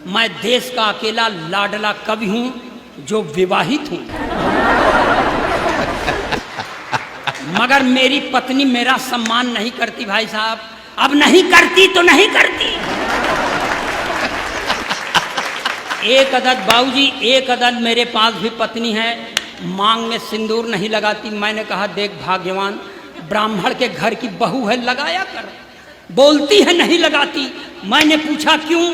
मैं देश का अकेला लाडला कवि हूं जो विवाहित हूं, मगर मेरी पत्नी मेरा सम्मान नहीं करती भाई साहब। अब नहीं करती तो नहीं करती। एक अदद बाबूजी, एक अदद मेरे पास भी पत्नी है, मांग में सिंदूर नहीं लगाती। मैंने कहा देख भाग्यवान, ब्राह्मण के घर की बहू है, लगाया कर। बोलती है नहीं लगाती। मैंने पूछा क्यों,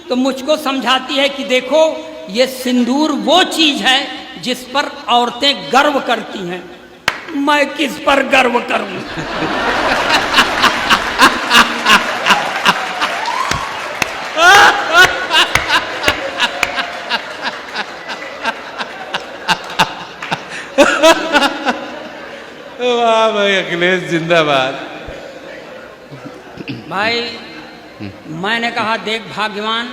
तो मुझको समझाती है कि देखो ये सिंदूर वो चीज है जिस पर औरतें गर्व करती हैं। मैं किस पर गर्व करूं? वाह भाई, अखिलेश जिंदाबाद। भाई मैंने कहा देख भाग्यवान,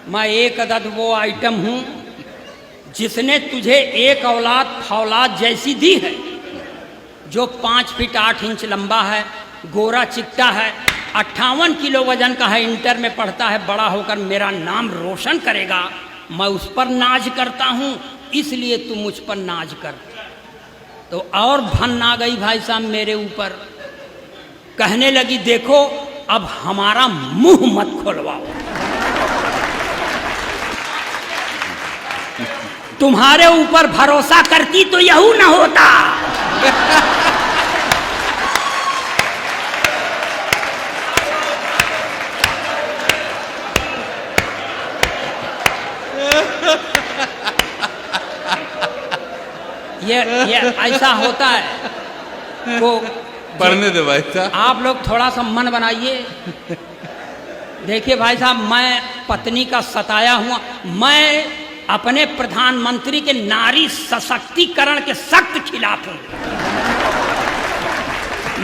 मैं एक अदद वो आइटम हूं जिसने तुझे एक औलाद फौलाद जैसी दी है, जो 5 फीट 8 इंच लंबा है, गोरा चिट्टा है, 58 किलो वजन का है, इंटर में पढ़ता है, बड़ा होकर मेरा नाम रोशन करेगा। मैं उस पर नाज करता हूं, इसलिए तू मुझ पर नाज कर। तो और भन आ गई भाई साहब मेरे ऊपर। कहने लगी देखो अब हमारा मुंह मत खोलवाओ, तुम्हारे ऊपर भरोसा करती तो यहू ना होता। ये ऐसा होता है। तो पढ़ने दे भाई साहब, आप लोग थोड़ा सा मन बनाइए। देखिए भाई साहब, मैं पत्नी का सताया हुआ, मैं अपने प्रधानमंत्री के नारी सशक्तिकरण के सख्त खिलाफ हूं।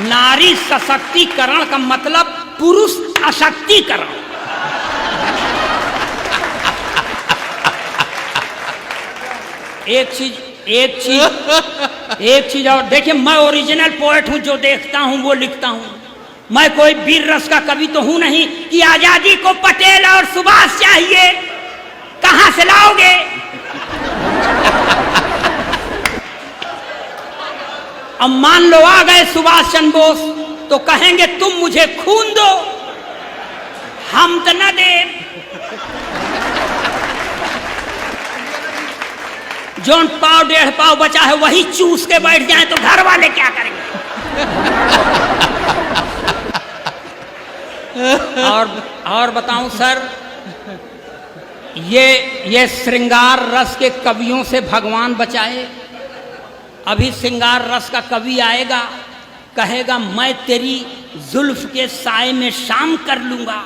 नारी सशक्तिकरण का मतलब पुरुष अशक्तिकरण। एक चीज और देखिए, मैं ओरिजिनल पोएट हूं, जो देखता हूं वो लिखता हूं। मैं कोई वीर रस का कवि तो हूं नहीं कि आजादी को पटेल और सुभाष चाहिए, कहां से लाओगे? अब मान लो आ गए सुभाष चंद्र बोस, तो कहेंगे तुम मुझे खून दो, हम तो न दे। जोन पाव 1.5 पाव बचा है वही चूस के बैठ जाए तो घर वाले क्या करेंगे? और बताऊं सर, ये श्रृंगार रस के कवियों से भगवान बचाए। अभी श्रृंगार रस का कवि आएगा, कहेगा मैं तेरी जुल्फ के साए में शाम कर लूंगा।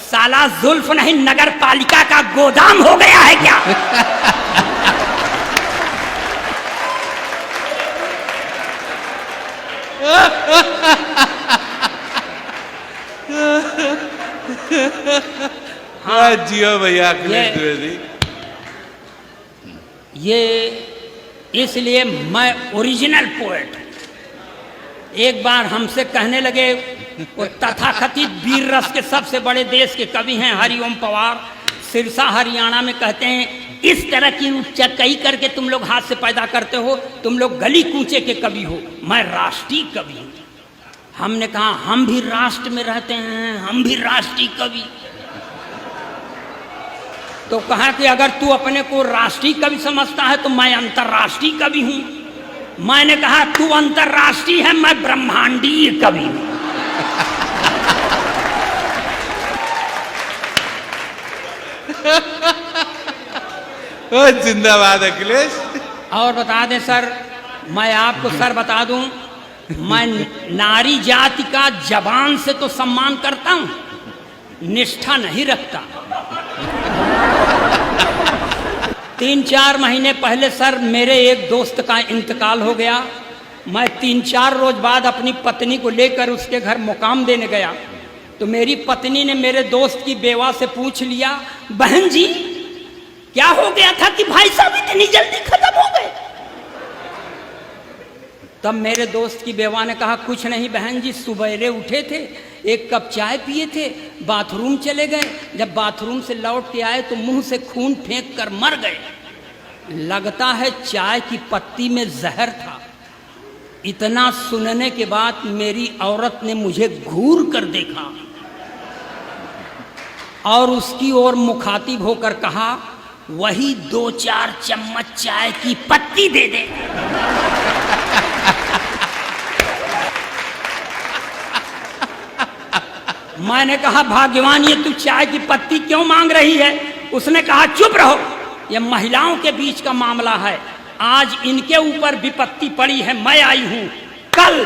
साला जुल्फ नहीं, नगर पालिका का गोदाम हो गया है क्या? हाँ जियो भैया अखिलेश द्विवेदी। ये इसलिए मैं ओरिजिनल पोएट। एक बार हमसे कहने लगे, वो तथाकथित वीर रस के सबसे बड़े देश के कवि हैं हरिओम पवार, सिरसा हरियाणा में, कहते हैं इस तरह की उच्चकई करके तुम लोग हाथ से पैदा करते हो, तुम लोग गली कूचे के कवि हो, मैं राष्ट्रीय कवि हूं। हमने कहा हम भी राष्ट्र में रहते हैं, हम भी राष्ट्रीय कवि। तो कहा कि अगर तू अपने को राष्ट्रीय कवि समझता है तो मैं अंतर्राष्ट्रीय कवि हूं। मैंने कहा तू अंतर्राष्ट्रीय है, मैं ब्रह्मांडीय कवि हूं। जिंदाबाद अखिलेश। और बता दें सर, मैं आपको सर बता दूं, मैं नारी जाति का जबान से तो सम्मान करता हूं, निष्ठा नहीं रखता। 3-4 महीने पहले सर मेरे एक दोस्त का इंतकाल हो गया। मैं 3-4 रोज बाद अपनी पत्नी को लेकर उसके घर मुकाम देने गया, तो मेरी पत्नी ने मेरे दोस्त की बेवा से पूछ लिया, बहन जी क्या हो गया था कि भाई साहब इतनी जल्दी खत्म हो गए? तब मेरे दोस्त की बेवा ने कहा, कुछ नहीं बहन जी, सुबेरे उठे थे, एक कप चाय पिए थे, बाथरूम चले गए, जब बाथरूम से लौट के आए तो मुंह से खून फेंक कर मर गए। लगता है चाय की पत्ती में जहर था। इतना सुनने के बाद मेरी औरत ने मुझे घूर कर देखा और उसकी ओर मुखातिब होकर कहा, वही 2-4 चम्मच चाय की पत्ती दे दे। मैंने कहा, भाग्यवान, ये तू चाय की पत्ती क्यों मांग रही है? उसने कहा, चुप रहो, ये महिलाओं के बीच का मामला है, आज इनके ऊपर विपत्ति पड़ी है, मैं आई हूं कल।